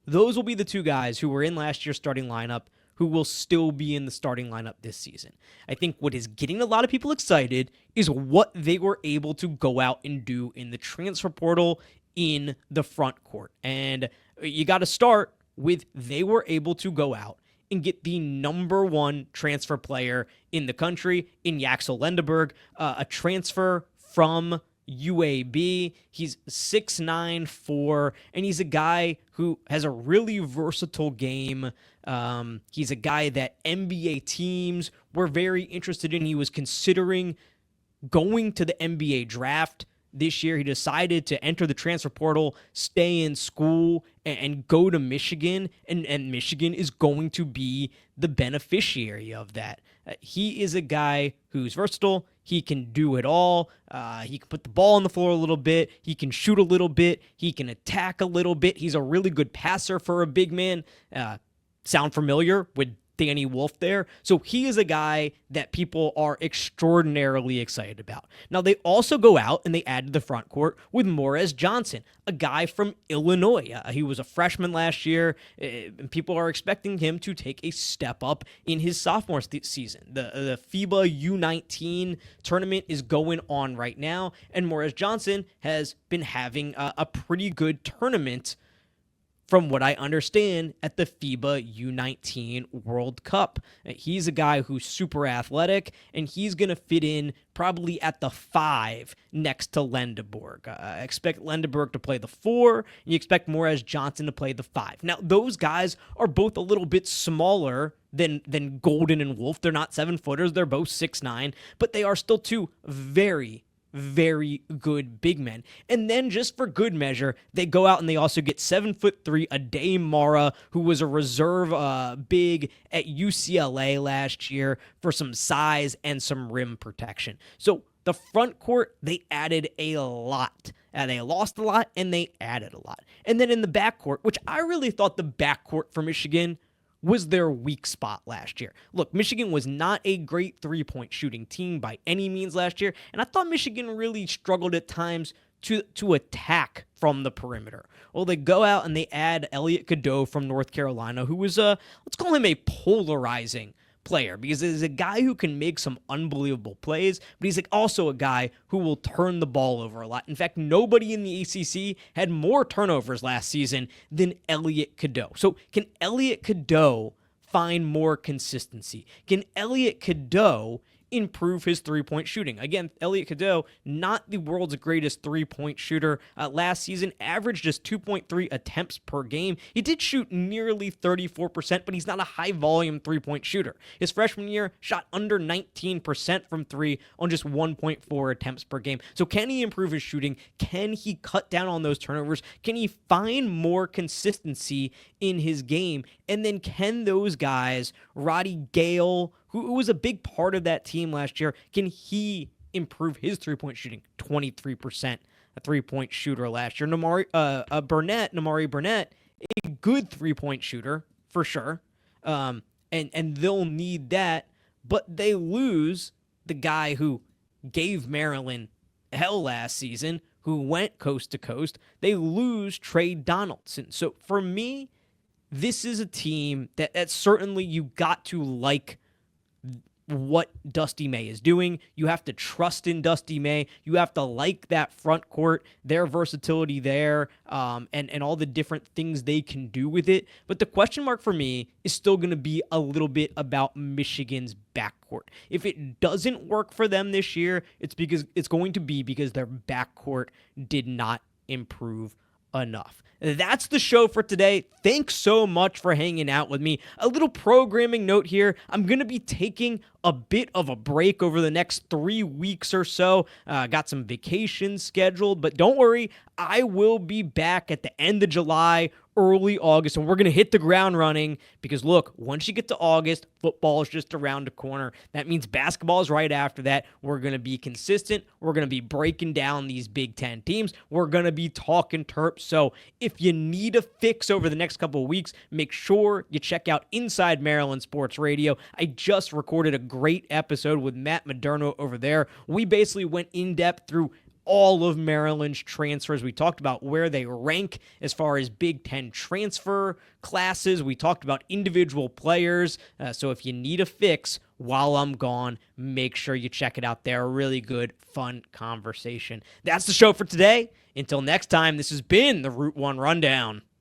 Those will be the 2 guys who were in last year's starting lineup who will still be in the starting lineup this season. I think what is getting a lot of people excited is what they were able to go out and do in the transfer portal in the front court. And you got to start with they were able to go out and get the number 1 transfer player in the country in Yaxel Lendeberg, a transfer from UAB. He's 6'9", 4, and he's a guy who has a really versatile game. He's a guy that NBA teams were very interested in. He was considering going to the NBA draft this year. He decided to enter the transfer portal, stay in school, and go to Michigan, and Michigan is going to be the beneficiary of that. He is a guy who's versatile. He can do it all. He can put the ball on the floor a little bit. He can shoot a little bit. He can attack a little bit. He's a really good passer for a big man. Sound familiar with Danny Wolf there? So he is a guy that people are extraordinarily excited about. Now, they also go out and they add to the front court with Morez Johnson, a guy from Illinois. He was a freshman last year, and people are expecting him to take a step up in his sophomore season. The FIBA U19 tournament is going on right now, and Morez Johnson has been having a pretty good tournament from what I understand, at the FIBA U19 World Cup. He's a guy who's super athletic, and he's going to fit in probably at the 5 next to Lendeborg. I expect Lendeborg to play the 4, and you expect Morez Johnson to play the 5. Now, those guys are both a little bit smaller than Golden and Wolf. They're not 7-footers. They're both 6'9", but they are still two very, very good big men. And then just for good measure, they go out and they also get 7'3" Ade Mara, who was a reserve big at UCLA last year, for some size and some rim protection. So the front court, they added a lot. They lost a lot and they added a lot. And then in the backcourt, which I really thought the backcourt for Michigan was their weak spot last year. Look, Michigan was not a great three-point shooting team by any means last year, and I thought Michigan really struggled at times to attack from the perimeter. Well, they go out and they add Elliot Cadeau from North Carolina, who was let's call him a polarizing player, because he's a guy who can make some unbelievable plays, but he's also a guy who will turn the ball over a lot. In fact, nobody in the ACC had more turnovers last season than Elliot Cadeau. So can Elliot Cadeau find more consistency? Can Elliot Cadeau improve his three-point shooting? Again, Elliot Cadeau, not the world's greatest three-point shooter. Last season, averaged just 2.3 attempts per game. He did shoot nearly 34%, but he's not a high-volume three-point shooter. His freshman year, shot under 19% from three on just 1.4 attempts per game. So can he improve his shooting? Can he cut down on those turnovers? Can he find more consistency in his game? And then can those guys, Roddy Gale, who was a big part of that team last year, can he improve his three-point shooting? 23% a three-point shooter last year. Namari Burnett, a good three-point shooter for sure, and they'll need that. But they lose the guy who gave Maryland hell last season, who went coast to coast. They lose Trey Donaldson. So for me, this is a team that certainly you got to like what Dusty May is doing. You have to trust in Dusty May. You have to like that front court, their versatility there, and all the different things they can do with it. But the question mark for me is still going to be a little bit about Michigan's backcourt. If it doesn't work for them this year, it's going to be because their backcourt did not improve enough. That's the show for today. Thanks so much for hanging out with me. A little programming note here. I'm going to be taking a bit of a break over the next 3 weeks or so. Got some vacations scheduled, but don't worry. I will be back at the end of July, early August, and we're going to hit the ground running because, look, once you get to August, football is just around the corner. That means basketball is right after that. We're going to be consistent. We're going to be breaking down these Big Ten teams. We're going to be talking Terps. So if you need a fix over the next couple of weeks, make sure you check out Inside Maryland Sports Radio. I just recorded a great episode with Matt Moderno over there. We basically went in depth through all of Maryland's transfers. We talked about where they rank as far as Big Ten transfer classes. We talked about individual players. So if you need a fix while I'm gone, make sure you check it out there. A really good, fun conversation. That's the show for today. Until next time, this has been the Route 1 Rundown.